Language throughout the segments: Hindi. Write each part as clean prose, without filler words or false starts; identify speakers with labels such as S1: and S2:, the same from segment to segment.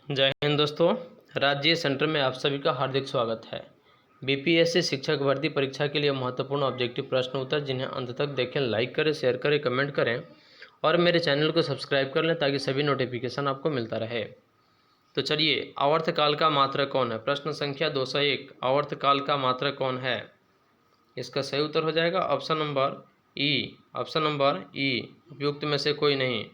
S1: जय हिंद दोस्तों। राज्य सेंटर में आप सभी का हार्दिक स्वागत है। बीपीएससी शिक्षक भर्ती परीक्षा के लिए महत्वपूर्ण ऑब्जेक्टिव प्रश्न उत्तर जिन्हें अंत तक देखें, लाइक करें, शेयर करें, कमेंट करें और मेरे चैनल को सब्सक्राइब कर लें ताकि सभी नोटिफिकेशन आपको मिलता रहे। तो चलिए, आवर्तकाल का मात्रक कौन है? प्रश्न संख्या 201। आवर्तकाल का मात्रक कौन है? इसका सही उत्तर हो जाएगा ऑप्शन नंबर ई। ऑप्शन नंबर ई, उपयुक्त में से कोई नहीं।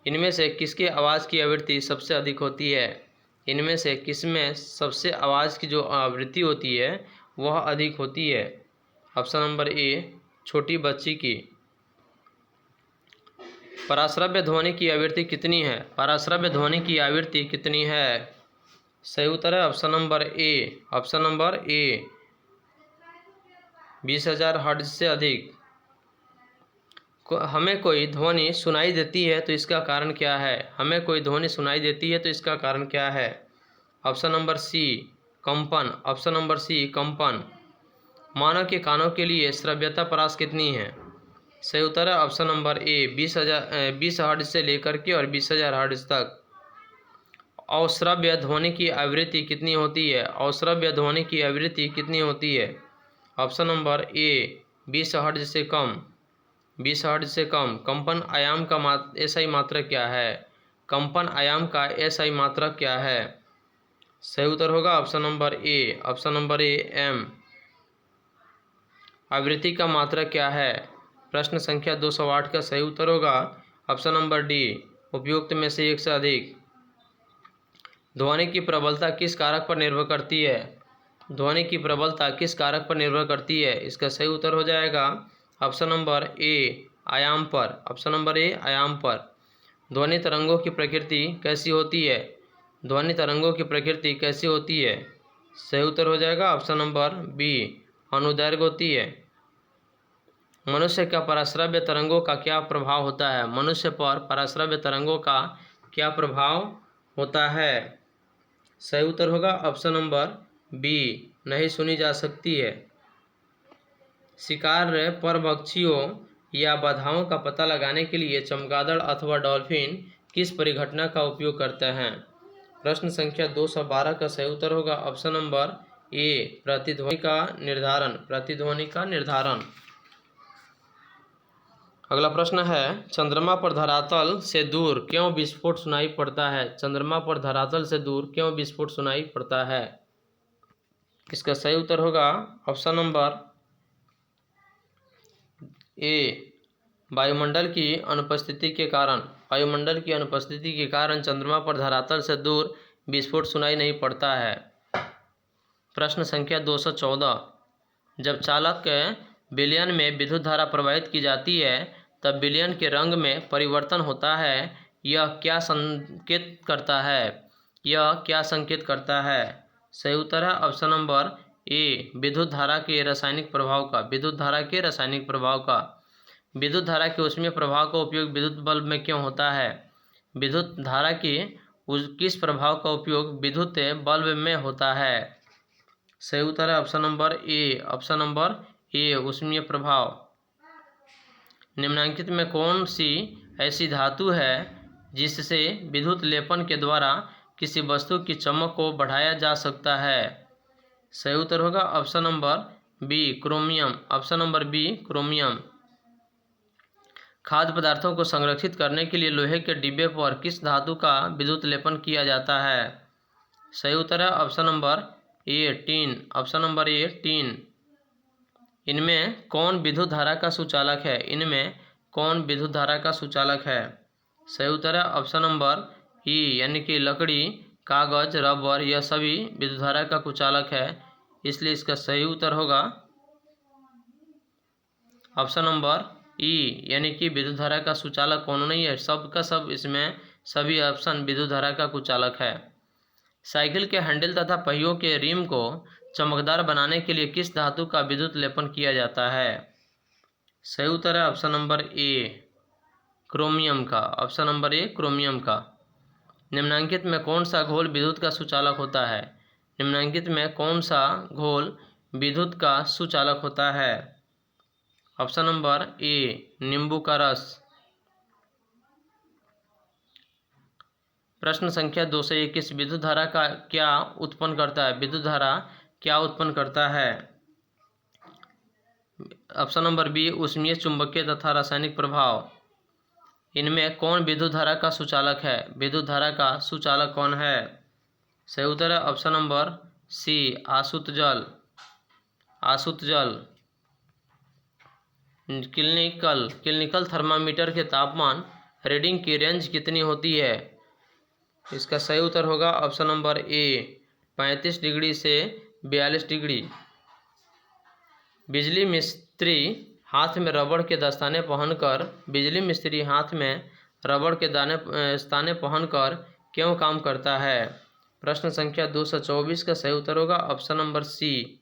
S1: इनमें से किसकी आवाज़ की आवृत्ति सबसे अधिक होती है? इनमें से किसमें सबसे आवाज़ की जो आवृत्ति होती है वह अधिक होती है? ऑप्शन नंबर ए, छोटी बच्ची की। पराश्रव्य ध्वनि की आवृत्ति कितनी है? पराश्रव्य ध्वनि की आवृत्ति कितनी है? सही उत्तर है option number A. Option number A, 20,000 hertz से अधिक। हमें कोई ध्वनि सुनाई देती है तो इसका कारण क्या है? हमें कोई ध्वनि सुनाई देती है तो इसका कारण क्या है? ऑप्शन नंबर सी, कंपन। ऑप्शन नंबर सी, कंपन। मानव के कानों के लिए श्रव्यता परास कितनी है? सही उत्तर है ऑप्शन नंबर ए, 20 हर्ट्ज से लेकर के और 20,000 हर्ट्ज तक। अश्रव्य ध्वनि की आवृत्ति कितनी होती है? अश्रव्य ध्वनि की आवृत्ति कितनी होती है? ऑप्शन नंबर ए, 20 हर्ट्ज से कम। 20 हर्ट्ज से कम। कंपन आयाम का एसआई मात्रक क्या है? कंपन आयाम का एसआई मात्रक क्या है? सही उत्तर होगा option number A. Option number A, M. आवृत्ति का मात्रक क्या है? प्रश्न संख्या 208 का सही उत्तर होगा ऑप्शन नंबर डी, उपयुक्त में से एक से अधिक। ध्वनि की प्रबलता किस कारक पर निर्भर करती है? ध्वनि की प्रबलता किस कारक पर निर्भर करती है? इसका सही उत्तर हो जाएगा ऑप्शन नंबर ए, आयाम पर। ऑप्शन नंबर ए, आयाम पर। ध्वनि तरंगों की प्रकृति कैसी होती है? ध्वनि तरंगों की प्रकृति कैसी होती है? सही उत्तर हो जाएगा ऑप्शन नंबर बी, अनुदैर्घ्य होती है। मनुष्य का पराश्रव्य तरंगों का क्या प्रभाव होता है? मनुष्य पर पराश्रव्य तरंगों का क्या प्रभाव होता है? सही उत्तर होगा ऑप्शन नंबर बी, नहीं सुनी जा सकती है। शिकार परभक्षियों या बाधाओं का पता लगाने के लिए चमगादड़ अथवा डॉल्फिन किस परिघटना का उपयोग करते हैं? प्रश्न संख्या 212 का सही उत्तर होगा ऑप्शन नंबर ए, प्रतिध्वनि का निर्धारण। प्रतिध्वनि का निर्धारण। अगला प्रश्न है, चंद्रमा पर धरातल से दूर क्यों विस्फोट सुनाई पड़ता है? चंद्रमा पर धरातल से दूर क्यों विस्फोट सुनाई पड़ता है? इसका सही उत्तर होगा ऑप्शन नंबर ए, वायुमंडल की अनुपस्थिति के कारण। वायुमंडल की अनुपस्थिति के कारण चंद्रमा पर धरातल से दूर विस्फोट सुनाई नहीं पड़ता है। प्रश्न संख्या 214। जब चालक विलयन में विद्युत धारा प्रवाहित की जाती है तब विलयन के रंग में परिवर्तन होता है। यह क्या संकेत करता है? यह क्या संकेत करता है? सही उत्तर है ऑप्शन नंबर ए, विद्युत धारा के रासायनिक प्रभाव का। विद्युत धारा के रासायनिक प्रभाव का। विद्युत धारा के ऊष्मीय प्रभाव का उपयोग विद्युत बल्ब में क्यों होता है? विद्युत धारा के किस प्रभाव का उपयोग विद्युत बल्ब में होता है? सही उत्तर है option number A. Option number ए, ऊष्मीय प्रभाव। निम्नलिखित में कौन सी ऐसी धातु है जिससे विद्युत लेपन के द्वारा किसी वस्तु की चमक को बढ़ाया जा सकता है? सही उत्तर होगा option number B, chromium. Option number B, chromium. खाद्य पदार्थों को संरक्षित करने के लिए लोहे के डिब्बे पर किस धातु का विद्युत लेपन किया जाता है? सही उत्तर है ऑप्शन नंबर ए, टीन। ऑप्शन नंबर ए, टीन। इनमें कौन विद्युत धारा का सुचालक है? इनमें कौन विद्युत धारा का सुचालक है? सही उत्तर है ऑप्शन नंबर ई, यानी कि लकड़ी, कागज, रबर, यह सभी विद्युत धारा का कुचालक है। इसलिए इसका सही उत्तर होगा ऑप्शन नंबर ई, यानी कि विद्युत धारा का सुचालक कौन नहीं है, सब का सब इसमें सभी ऑप्शन विद्युत धारा का कुचालक है। साइकिल के हैंडल तथा पहियों के रिम को चमकदार बनाने के लिए किस धातु का विद्युत लेपन किया जाता है? सही उत्तर है ऑप्शन नंबर ए, क्रोमियम का। ऑप्शन नंबर ए, क्रोमियम का। निम्नलिखित में कौन सा घोल विद्युत का सुचालक होता है? निम्नलिखित में कौन सा घोल विद्युत का सुचालक होता है? ऑप्शन नंबर ए, नींबू का रस। प्रश्न संख्या 221 विद्युत धारा का क्या उत्पन्न करता है? विद्युत धारा क्या उत्पन्न करता है? ऑप्शन नंबर बी ऊष्मीय, चुंबकीय तथा रासायनिक प्रभाव। इनमें कौन विद्युत धारा का सुचालक है? विद्युत धारा का सुचालक कौन है? सही उत्तर है ऑप्शन नंबर सी आसुत जल। आसुत जल। क्लिनिकल थर्मामीटर के तापमान रीडिंग की रेंज कितनी होती है? इसका सही उत्तर होगा ऑप्शन नंबर ए 35 डिग्री से 42 डिग्री। बिजली मिस्त्री हाथ में रबड़ के दस्ताने पहनकर क्यों काम करता है? प्रश्न संख्या 224 का सही उत्तर होगा ऑप्शन नंबर सी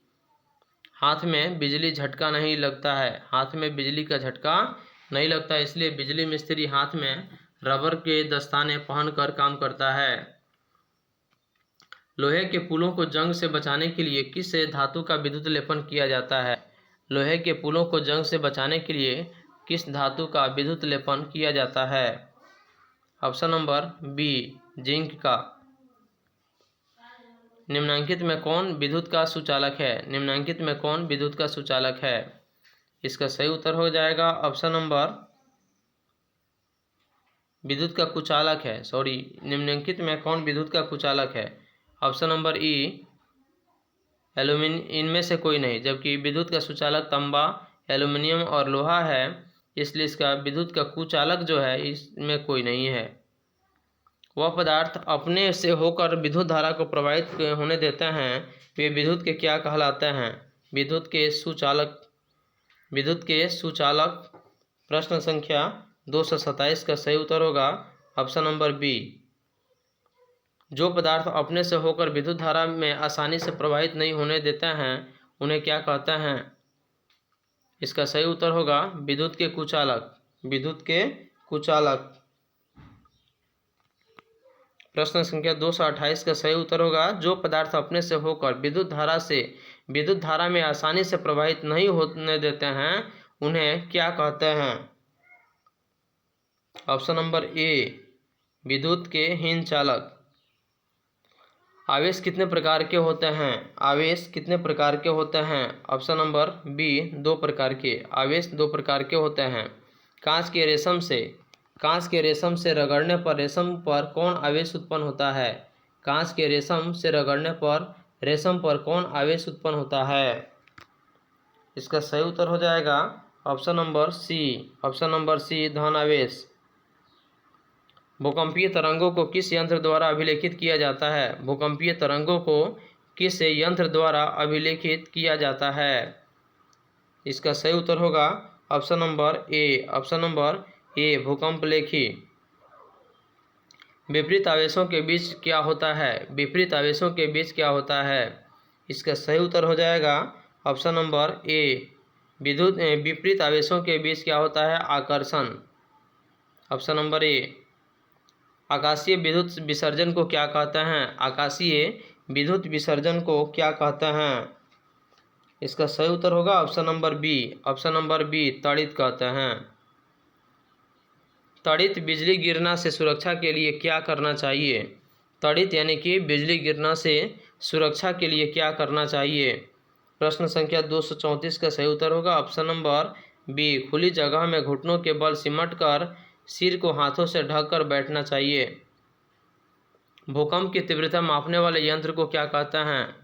S1: हाथ में बिजली झटका नहीं लगता है। हाथ में बिजली का झटका नहीं लगता, इसलिए बिजली मिस्त्री हाथ में रबर के दस्ताने पहनकर काम करता है। लोहे के पुलों को जंग से बचाने के लिए किस धातु का विद्युत लेपन किया जाता है? लोहे के पुलों को जंग से बचाने के लिए किस धातु का विद्युत लेपन किया जाता है? ऑप्शन नंबर बी जिंक का। निम्नलिखित में कौन विद्युत का सुचालक है? निम्नलिखित में कौन विद्युत का सुचालक है? इसका सही उत्तर हो जाएगा ऑप्शन नंबर विद्युत का कुचालक है। निम्नलिखित में कौन विद्युत का कुचालक है? ऑप्शन नंबर ई एल्यूमिनियम। इनमें से कोई नहीं, जबकि विद्युत का सुचालक तांबा, एल्यूमिनियम और लोहा है, इसलिए इसका विद्युत का कुचालक जो है इसमें कोई नहीं है। वह पदार्थ अपने से होकर विद्युत धारा को प्रवाहित होने देते हैं, वे विद्युत के क्या कहलाते हैं? विद्युत के सुचालक। विद्युत के सुचालक। प्रश्न संख्या 227 का सही उत्तर होगा ऑप्शन नंबर बी। जो पदार्थ अपने से होकर विद्युत धारा में आसानी से प्रवाहित नहीं होने देते हैं उन्हें क्या कहते हैं? इसका सही उत्तर होगा विद्युत के कुचालक। विद्युत के कुचालक। प्रश्न संख्या 228 का सही उत्तर होगा जो पदार्थ अपने से होकर विद्युत धारा में आसानी से प्रवाहित नहीं होने देते हैं उन्हें क्या कहते हैं? ऑप्शन नंबर ए विद्युत के हीन चालक। आवेश कितने प्रकार के होते हैं? आवेश कितने प्रकार के होते हैं? ऑप्शन नंबर बी 2 प्रकार के। आवेश 2 प्रकार के होते हैं। कांच के रेशम से रगड़ने पर रेशम पर कौन आवेश उत्पन्न होता है? कांच के रेशम से रगड़ने पर रेशम पर कौन आवेश उत्पन्न होता है? इसका सही उत्तर हो जाएगा option number C. Option number C धन आवेश। भूकंपीय तरंगों को किस यंत्र द्वारा अभिलेखित किया जाता है? भूकंपीय तरंगों को किस यंत्र द्वारा अभिलेखित किया जाता है? इसका सही उत्तर होगा option number A. Option number A भूकंपलेखी। विपरीत आवेशों के बीच क्या होता है? विपरीत आवेशों के बीच क्या होता है? इसका सही उत्तर हो जाएगा ऑप्शन नंबर ए विपरीत आवेशों के बीच क्या होता है? आकर्षण। ऑप्शन नंबर ए। आकाशीय विद्युत विसर्जन को क्या कहते हैं? आकाशीय विद्युत विसर्जन को क्या कहते हैं? इसका सही उत्तर होगा option number B. Option number B ताड़ित कहते हैं। ताड़ित बिजली गिरना से सुरक्षा के लिए क्या करना चाहिए? ताड़ित यानी कि बिजली गिरना से सुरक्षा के लिए क्या करना चाहिए? प्रश्न संख्या 234 का सही उत्तर होगा ऑप्शन नंबर बी खुली जगह में घुटनों के बल सिमट कर सिर को हाथों से ढककर बैठना चाहिए। भूकंप की तीव्रता मापने वाले यंत्र को क्या कहते हैं?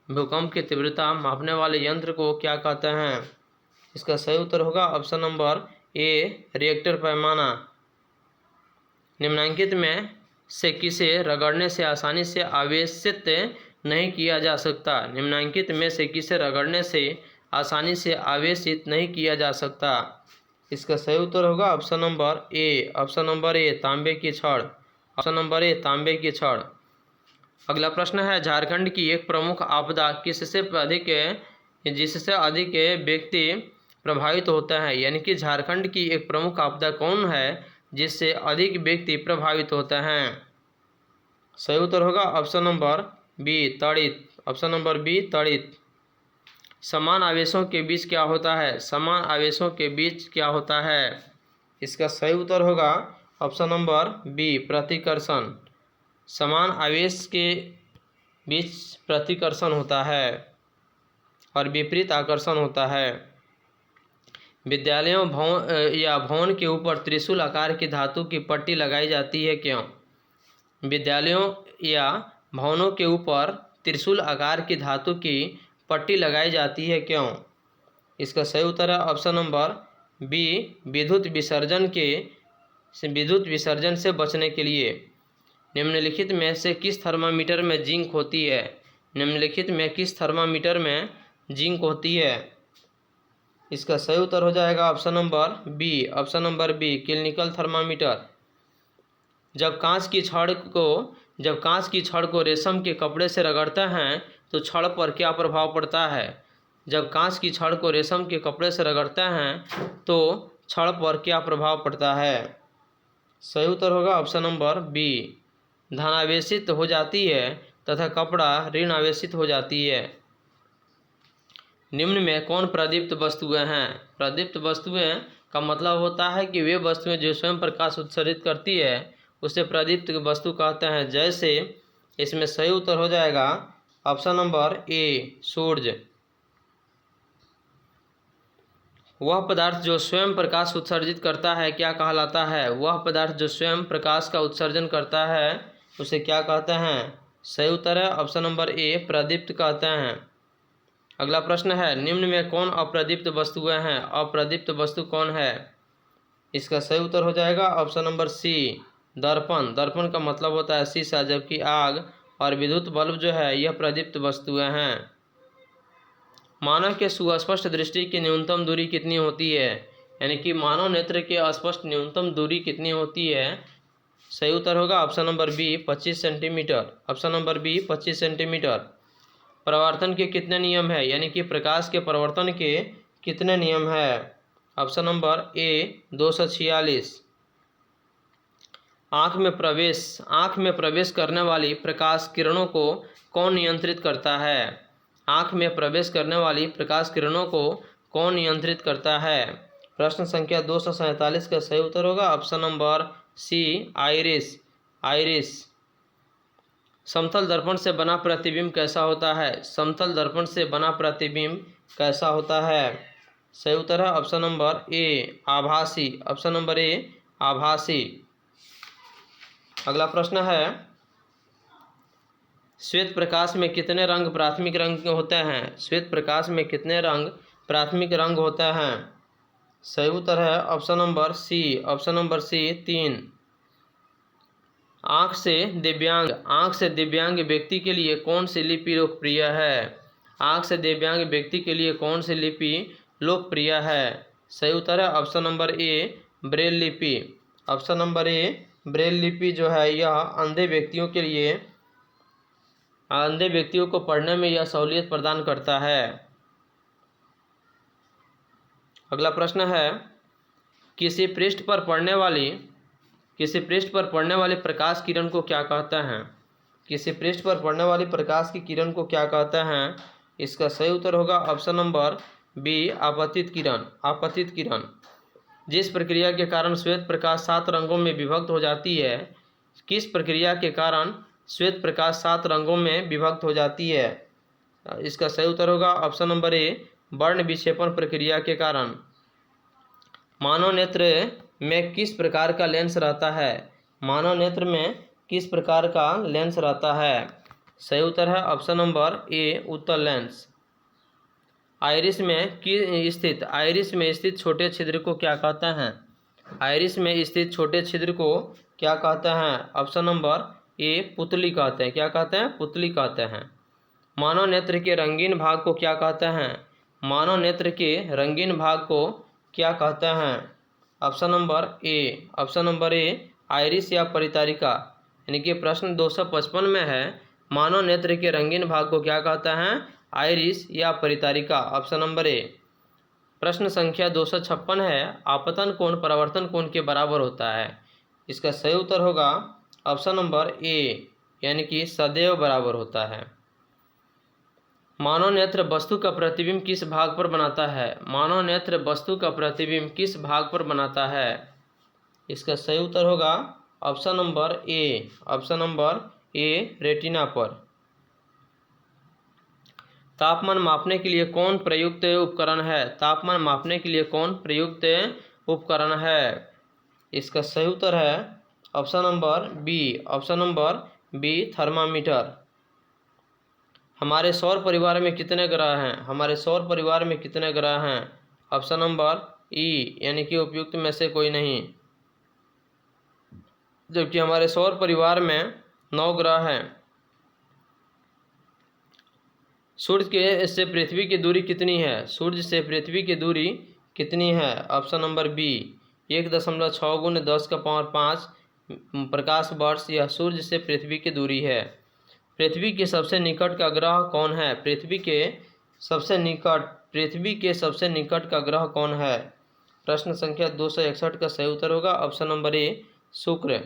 S1: भूकंप की तीव्रता मापने वाले यंत्र को क्या कहते हैं? इसका सही उत्तर होगा ऑप्शन नंबर ए रिएक्टर पैमाना। निम्नलिखित में से किसे रगड़ने से आसानी से आवेशित नहीं किया जा सकता? निम्नलिखित में से किसे रगड़ने से आसानी से आवेशित नहीं किया जा सकता? इसका सही उत्तर होगा option number A. Option number ए तांबे की छड़। ऑप्शन नंबर ए तांबे की छड़। अगला प्रश्न है झारखंड की एक प्रमुख आपदा जिससे अधिक व्यक्ति प्रभावित होता है? यानी कि झारखंड की एक प्रमुख आपदा कौन है जिससे अधिक व्यक्ति प्रभावित होते हैं? सही उत्तर होगा ऑप्शन नंबर बी ताड़ित। ऑप्शन नंबर बी ताड़ित। समान आवेशों के बीच क्या होता है? समान आवेशों के बीच क्या होता है? इसका सही उत्तर होगा ऑप्शन नंबर बी प्रतिकर्षण। समान आवेश के बीच प्रतिकर्षण होता है और विपरीत आकर्षण होता है। विद्यालयों भवन के ऊपर त्रिशूल आकार की धातु की पट्टी लगाई जाती है, क्यों? विद्यालयों या भवनों के ऊपर त्रिशूल आकार की धातु की पट्टी लगाई जाती है, क्यों? इसका सही उत्तर है ऑप्शन नंबर बी, विद्युत विसर्जन से बचने के लिए। निम्नलिखित में से किस थर्मामीटर में जिंक होती है? निम्नलिखित में किस थर्मामीटर में जिंक होती है? इसका सही उत्तर हो जाएगा option number B, clinical thermometer. जब कांच की छड़ को रेशम के कपड़े से रगड़ते हैं तो छड़ पर क्या प्रभाव पड़ता है? जब कांच की छड़ को रेशम के कपड़े से रगड़ते हैं तो छड़ पर क्या प्रभाव पड़ता है? सही उत्तर होगा ऑप्शन नंबर बी, धनावेशित हो जाती है तथा कपड़ा ऋण आवेशित हो जाती है। निम्न में कौन प्रदीप्त वस्तुएं हैं? प्रदीप्त वस्तुएं का मतलब होता है कि वे वस्तुएं जो स्वयं प्रकाश उत्सर्जित करती है उसे प्रदीप्त वस्तु कहते हैं। जैसे इसमें सही उत्तर हो जाएगा ऑप्शन नंबर ए, सूर्य। वह पदार्थ जो स्वयं प्रकाश उत्सर्जित करता है क्या कहलाता है? वह पदार्थ जो स्वयं प्रकाश का उत्सर्जन करता है उसे क्या कहते हैं? सही उत्तर है ऑप्शन नंबर ए, प्रदीप्त कहते हैं। अगला प्रश्न है, निम्न में कौन अप्रदीप्त वस्तुएं हैं? अप्रदीप्त वस्तु कौन है? इसका सही उत्तर हो जाएगा ऑप्शन नंबर सी, दर्पण। दर्पण का मतलब होता है शीशा, जबकि आग और विद्युत बल्ब जो है यह प्रदीप्त वस्तुएं हैं। मानव के सुस्पष्ट दृष्टि की न्यूनतम दूरी कितनी होती है? यानी कि मानव नेत्र के अस्पष्ट न्यूनतम दूरी कितनी होती है? सही उत्तर होगा option number B, 25 centimetre. Option number B, 25 centimetre. परावर्तन के कितने नियम है? यानी कि प्रकाश के परावर्तन के कितने नियम है? ऑप्शन नंबर ए, 246। आँख में प्रवेश करने वाली प्रकाश किरणों को कौन नियंत्रित करता है? आँख में प्रवेश करने वाली प्रकाश किरणों को कौन नियंत्रित करता है? प्रश्न संख्या 247 का सही उत्तर होगा ऑप्शन नंबर सी, आइरिस। समतल दर्पण से बना प्रतिबिंब कैसा होता है? समतल दर्पण से बना प्रतिबिंब कैसा होता है? सही उत्तर है ऑप्शन नंबर ए, आभासी। ऑप्शन नंबर ए, आभासी। अगला प्रश्न है, श्वेत प्रकाश में कितने रंग प्राथमिक रंग होते हैं? श्वेत प्रकाश में कितने रंग प्राथमिक रंग होते हैं? सही उत्तर है ऑप्शन नंबर सी, 3। आँख से दिव्यांग व्यक्ति के लिए कौन सी लिपि लोकप्रिय है? आँख से दिव्यांग व्यक्ति के लिए कौन सी लिपि लोकप्रिय है? सही उत्तर है ऑप्शन नंबर ए, ब्रेल लिपि। ऑप्शन नंबर ए, ब्रेल लिपि जो है यह अंधे व्यक्तियों को पढ़ने में यह सहूलियत प्रदान करता है। अगला प्रश्न है, किसी पृष्ठ पर पड़ने वाली प्रकाश किरण को क्या कहते हैं? किसी पृष्ठ पर पड़ने वाली प्रकाश की किरण को क्या कहते हैं? इसका सही उत्तर होगा ऑप्शन नंबर बी, आपतित किरण। जिस प्रक्रिया के कारण श्वेत प्रकाश 7 रंगों में विभक्त हो जाती है, किस प्रक्रिया के कारण श्वेत प्रकाश 7 रंगों में विभक्त हो जाती है? इसका सही उत्तर होगा ऑप्शन नंबर ए, वर्ण विक्षेपण प्रक्रिया के कारण। मानव नेत्र में किस प्रकार का लेंस रहता है? मानव नेत्र में किस प्रकार का लेंस रहता है? सही उत्तर है ऑप्शन नंबर ए, उत्तल लेंस। आइरिस में स्थित छोटे छिद्र को क्या कहते हैं? आइरिस में स्थित छोटे छिद्र को क्या कहते हैं? ऑप्शन नंबर ए, पुतली कहते हैं। क्या कहते हैं? पुतली कहते हैं। मानव नेत्र के रंगीन भाग को क्या कहते हैं? मानव नेत्र के रंगीन भाग को क्या कहते हैं? ऑप्शन नंबर ए, आइरिस या परितारिका। यानी कि प्रश्न 255 में है, मानव नेत्र के रंगीन भाग को क्या कहते हैं? आइरिस या परितारिका। ऑप्शन नंबर ए। प्रश्न संख्या 256 है, आपतन कोण परावर्तन कोण के बराबर होता है। इसका सही उत्तर होगा ऑप्शन नंबर ए, यानी कि सदैव बराबर होता है। मानव नेत्र वस्तु का प्रतिबिंब किस भाग पर बनाता है? मानव नेत्र वस्तु का प्रतिबिंब किस भाग पर बनाता है? इसका सही उत्तर होगा ऑप्शन नंबर ए रेटिना पर। तापमान मापने के लिए कौन प्रयुक्त उपकरण है? तापमान मापने के लिए कौन प्रयुक्त उपकरण है? इसका सही उत्तर है ऑप्शन नंबर बी थर्मामीटर। हमारे सौर परिवार में कितने ग्रह हैं? हमारे सौर परिवार में कितने ग्रह हैं? ऑप्शन नंबर ई यानी कि उपयुक्त में से कोई नहीं, जबकि हमारे सौर परिवार में 9 ग्रह हैं। सूर्य के से पृथ्वी की दूरी कितनी है? सूर्य से पृथ्वी की दूरी कितनी है? ऑप्शन नंबर बी 1.6 × 10⁵ प्रकाश वर्ष यह सूर्य से पृथ्वी की दूरी है। पृथ्वी के सबसे निकट का ग्रह कौन है? पृथ्वी के सबसे निकट का ग्रह कौन है? प्रश्न संख्या 261 का सही उत्तर होगा ऑप्शन नंबर ए शुक्र।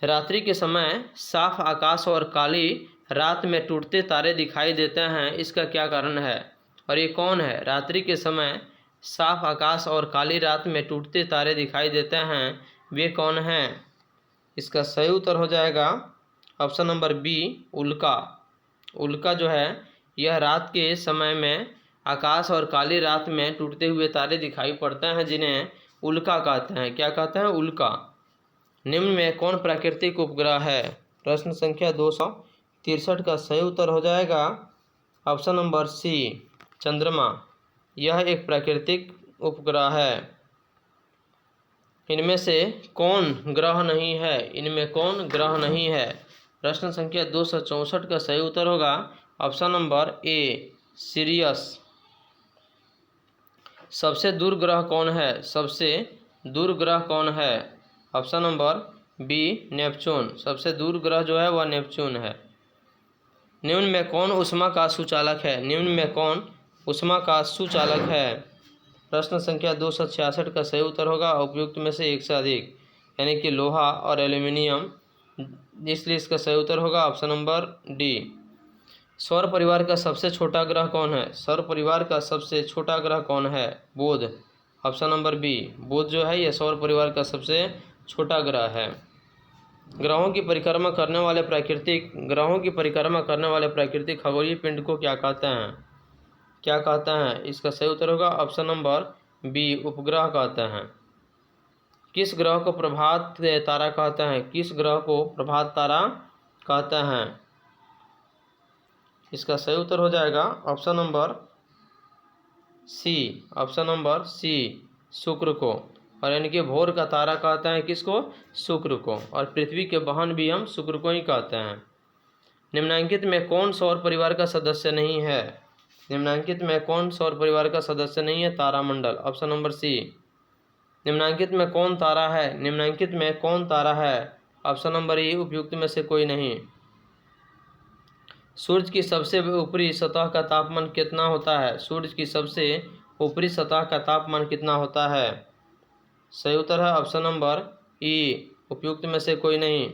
S1: रात्रि के समय साफ आकाश और काली रात में टूटते तारे दिखाई देते हैं, इसका क्या कारण है? और ये कौन है? रात्रि के समय साफ आकाश और काली रात में टूटते तारे दिखाई देते हैं, वे कौन हैं? इसका सही उत्तर हो जाएगा ऑप्शन नंबर बी उल्का। उल्का जो है यह रात के समय में आकाश और काली रात में टूटते हुए तारे दिखाई पड़ते हैं, जिन्हें उल्का कहते हैं। क्या कहते हैं? उल्का। निम्न में कौन प्राकृतिक उपग्रह है? प्रश्न संख्या 263 का सही उत्तर हो जाएगा ऑप्शन नंबर सी चंद्रमा। यह एक प्राकृतिक उपग्रह है। इनमें से कौन ग्रह नहीं है? इनमें कौन ग्रह नहीं है? प्रश्न संख्या 264 का सही उत्तर होगा ऑप्शन नंबर ए सीरियस। सबसे दूर ग्रह कौन है? सबसे दूर ग्रह कौन है? Option number B Neptune. सबसे दूर ग्रह जो है वह नेपच्यून है। निम्न में कौन ऊष्मा का सुचालक है? निम्न में कौन ऊष्मा का सुचालक है? प्रश्न संख्या 266 का सही उत्तर होगा उपयुक्त में से एक से अधिक, यानी कि लोहा और एल्यूमिनियम, इसलिए इसका सही उत्तर होगा ऑप्शन नंबर डी। सौर परिवार का सबसे छोटा ग्रह कौन है? सौर परिवार का सबसे छोटा ग्रह कौन है? बुध। ऑप्शन नंबर बी बुध जो है यह सौर परिवार का सबसे छोटा ग्रह है। ग्रहों की परिक्रमा करने वाले प्राकृतिक खगोलीय पिंड को क्या कहते हैं? क्या कहते हैं? इसका सही उत्तर होगा ऑप्शन नंबर बी उपग्रह कहते हैं। किस ग्रह को प्रभात तारा कहते हैं? किस ग्रह को प्रभात तारा कहते हैं? इसका सही उत्तर हो जाएगा ऑप्शन नंबर सी शुक्र को। और यानी कि भोर का तारा कहते हैं किसको? शुक्र को। और पृथ्वी के वाहन भी हम शुक्र को ही कहते हैं। निम्नलिखित में कौन सौर परिवार का सदस्य नहीं है? निम्नलिखित में कौन सौर परिवार का सदस्य नहीं है? तारामंडल। Option number C. निम्नलिखित में कौन तारा है? निम्नलिखित में कौन तारा है? ऑप्शन नंबर ए उपयुक्त में से कोई नहीं। सूर्य की सबसे ऊपरी सतह का तापमान कितना होता है? सूर्य की सबसे ऊपरी सतह का तापमान कितना होता है? सही उत्तर है ऑप्शन नंबर ई उपयुक्त में से कोई नहीं।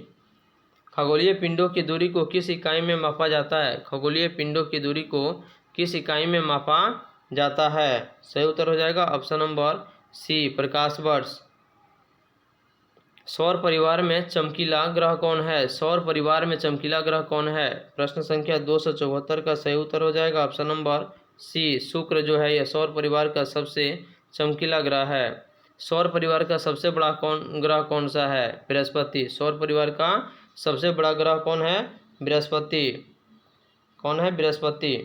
S1: खगोलीय पिंडों की दूरी को किस इकाई में मापा जाता है? खगोलीय पिंडों की दूरी को किस इकाई में मापा जाता है? सही उत्तर हो जाएगा ऑप्शन नंबर सी प्रकाश वर्ष। सौर परिवार में चमकीला ग्रह कौन है? सौर परिवार में चमकीला ग्रह कौन है? प्रश्न संख्या 274 का सही उत्तर हो जाएगा ऑप्शन नंबर सी शुक्र जो है यह सौर परिवार का सबसे चमकीला ग्रह है। सौर परिवार का सबसे बड़ा ग्रह कौन सा है? बृहस्पति। सौर परिवार का सबसे बड़ा ग्रह कौन है? बृहस्पति। कौन है? बृहस्पति।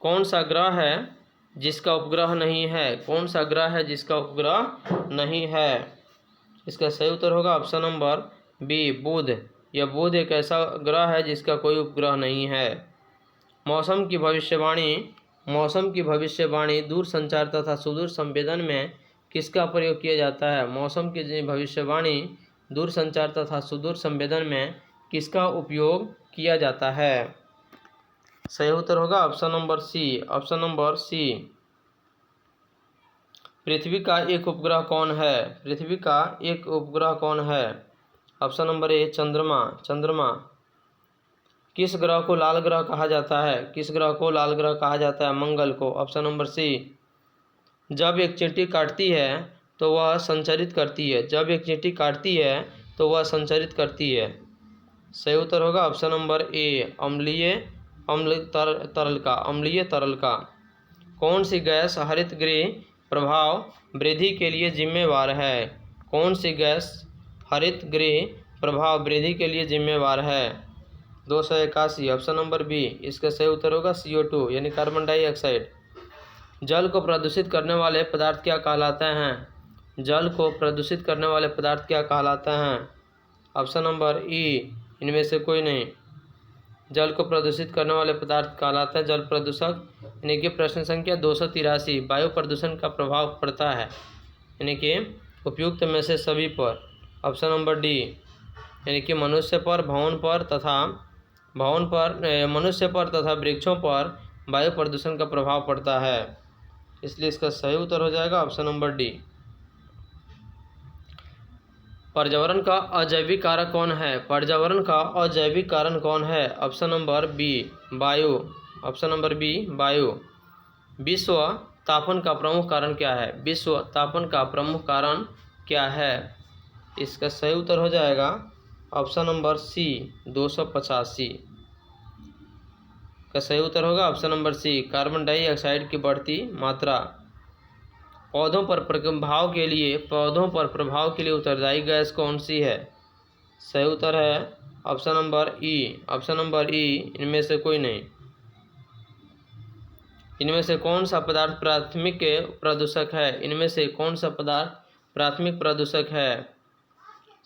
S1: कौन सा ग्रह है जिसका उपग्रह नहीं है? कौन सा ग्रह है जिसका उपग्रह नहीं है? इसका सही उत्तर होगा ऑप्शन नंबर बी बुध। यह बुध एक ऐसा ग्रह है जिसका कोई उपग्रह नहीं है। मौसम की भविष्यवाणी दूर संचार तथा सुदूर संवेदन में किसका प्रयोग किया जाता है? मौसम की भविष्यवाणी दूर संचार तथा सुदूर संवेदन में किसका उपयोग किया जाता है? सही उत्तर होगा option number C. Option number C. पृथ्वी का एक उपग्रह कौन है? पृथ्वी का एक उपग्रह कौन है? ऑप्शन नंबर ए चंद्रमा। किस ग्रह को लाल ग्रह कहा जाता है? किस ग्रह को लाल ग्रह कहा जाता है? मंगल को। Option number C. जब एक चींटी काटती है तो वह संचरित करती है। जब एक चींटी काटती है तो वह संचरित करती है। सही उत्तर होगा ऑप्शन नंबर ए, अम्लीय तरल का। कौन सी गैस हरितगृह प्रभाव वृद्धि के लिए जिम्मेवार है? कौन सी गैस हरितगृह प्रभाव वृद्धि के लिए जिम्मेवार है? 281, ऑप्शन नंबर बी। इसका सही उत्तर होगा CO2 यानी कार्बन डाइऑक्साइड। जल को प्रदूषित करने वाले पदार्थ क्या कहलाते हैं? जल को प्रदूषित करने वाले पदार्थ क्या कहलाते हैं? ऑप्शन नंबर ई, इनमें से कोई नहीं। जल को प्रदूषित करने वाले पदार्थ कहलाते हैं जल प्रदूषक। यानी कि प्रश्न संख्या 283, वायु प्रदूषण का प्रभाव पड़ता है यानी कि उपयुक्त में से सभी पर। ऑप्शन नंबर डी, यानी कि मनुष्य पर, मनुष्य पर तथा वृक्षों पर वायु प्रदूषण का प्रभाव पड़ता है। इसलिए इसका सही उत्तर हो जाएगा ऑप्शन नंबर डी। पर्यावरण का अजैविक कारक कौन है? पर्यावरण का अजैविक कारण कौन है? ऑप्शन नंबर बी, वायु। ऑप्शन नंबर बी, वायु। विश्व तापन का प्रमुख कारण क्या है? विश्व तापन का प्रमुख कारण क्या है? इसका सही उत्तर हो जाएगा ऑप्शन नंबर सी, 285 का सही उत्तर होगा option number C, carbon dioxide की बढ़ती मात्रा। पौधों पर प्रभाव के लिए उत्तरदायी गैस कौन सी है? सही उत्तर है ऑप्शन नंबर ई। ऑप्शन नंबर ई, इनमें से कोई नहीं। इनमें से कौन सा पदार्थ प्राथमिक प्रदूषक है? इनमें से कौन सा पदार्थ प्राथमिक प्रदूषक है?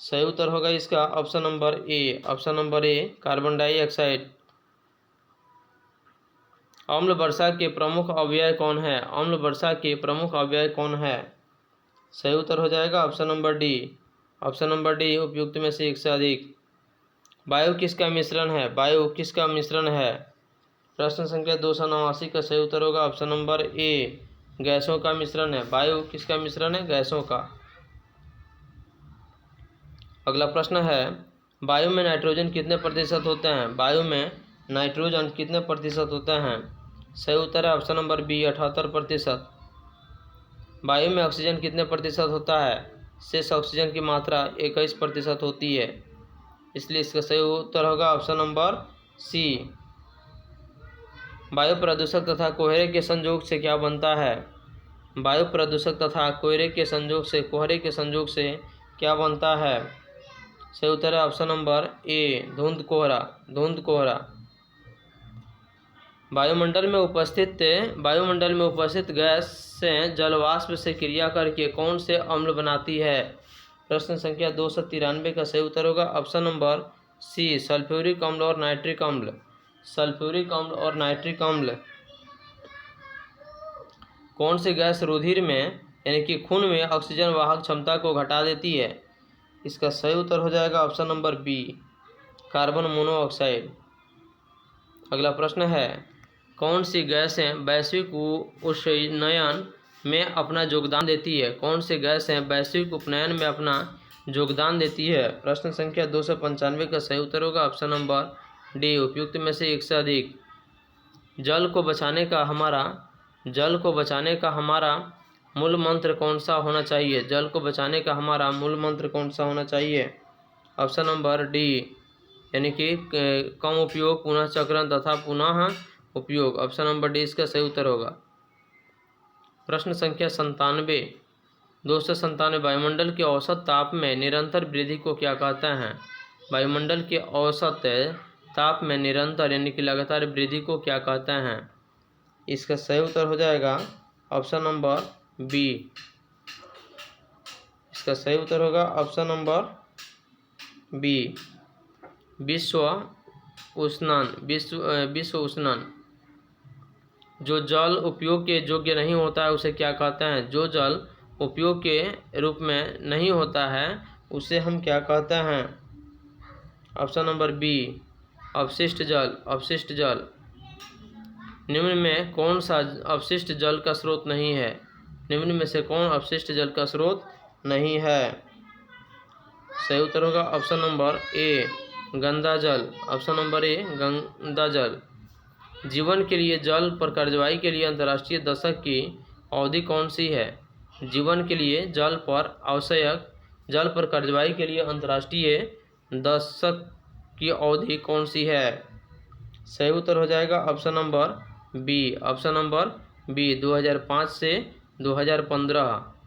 S1: सही उत्तर होगा इसका option number A. Option number A, carbon dioxide. अम्ल वर्षा के प्रमुख अवयव कौन है? अम्ल वर्षा के प्रमुख अवयव कौन है? सही उत्तर हो जाएगा option number D. Option number D, उपयुक्त में से एक से अधिक। वायु किसका मिश्रण है? वायु किसका मिश्रण है? प्रश्न संख्या 289 का सही उत्तर होगा ऑप्शन नंबर ए, गैसों का मिश्रण है। वायु किसका मिश्रण है? गैसों का। अगला प्रश्न है, वायु में नाइट्रोजन कितने प्रतिशत होते हैं? वायु में नाइट्रोजन कितने प्रतिशत होते हैं? सही उत्तर है ऑप्शन नंबर बी, 78%। वायु में ऑक्सीजन कितने प्रतिशत होता है? शेष ऑक्सीजन की मात्रा 21% होती है। इसलिए इसका सही उत्तर होगा ऑप्शन नंबर सी। वायु प्रदूषक तथा कोहरे के संयोग से क्या बनता है? वायु प्रदूषक तथा कोहरे के संयोग से क्या बनता है? सही उत्तर है ऑप्शन नंबर ए, धुंध कोहरा। वायुमंडल में उपस्थित गैस से जलवाष्प से क्रिया करके कौन से अम्ल बनाती है? प्रश्न संख्या 293 का सही उत्तर होगा ऑप्शन नंबर सी, सल्फ्यूरिक अम्ल और नाइट्रिक अम्ल। सल्फ्यूरिक अम्ल और नाइट्रिक अम्ल। कौन सी गैस रुधिर में यानी कि खून में ऑक्सीजन वाहक क्षमता को घटा देती है? इसका सही उत्तर हो जाएगा option number B, carbon monoxide. अगला प्रश्न है, कौन सी गैसें वैश्विक उष्णयन में अपना योगदान देती है? कौन सी गैसें वैश्विक उपनयन में अपना योगदान देती है? प्रश्न संख्या 295 का सही उत्तर होगा ऑप्शन नंबर डी, उपयुक्त में से एक से अधिक। जल को बचाने का हमारा मूल मंत्र कौन सा होना चाहिए? जल को बचाने का हमारा मूल मंत्र कौन सा होना चाहिए? ऑप्शन नंबर डी, यानी कि कम उपयोग, पुनः चक्रण तथा पुनः उपयोग। ऑप्शन नंबर डी इसका सही उत्तर होगा। प्रश्न संख्या 97, 297, वायुमंडल के औसत ताप में निरंतर वृद्धि को क्या कहते हैं? वायुमंडल के औसत ताप में निरंतर यानी कि लगातार वृद्धि को क्या कहते हैं? इसका सही उत्तर हो जाएगा ऑप्शन नंबर बी। इसका सही उत्तर होगा ऑप्शन नंबर बी, विश्व उष्णन। जो जल उपयोग के योग्य नहीं होता है उसे क्या कहते हैं? जो जल उपयोग के रूप में नहीं होता है उसे हम क्या कहते हैं? ऑप्शन नंबर बी, अवशिष्ट जल। निम्न में कौन सा अवशिष्ट जल का स्रोत नहीं है? निम्न में से कौन अवशिष्ट जल का स्रोत नहीं है? सही उत्तर होगा ऑप्शन नंबर ए, गंदा जल। ऑप्शन नंबर ए, गंदा जल। जीवन के लिए जल पर कार्यवाही के लिए अंतर्राष्ट्रीय दशक की अवधि कौन सी है? जीवन के लिए जल पर आवश्यक जल पर कार्यवाही के लिए अंतर्राष्ट्रीय दशक की अवधि कौन सी है? सही उत्तर हो जाएगा ऑप्शन नंबर बी 2005 से 2015।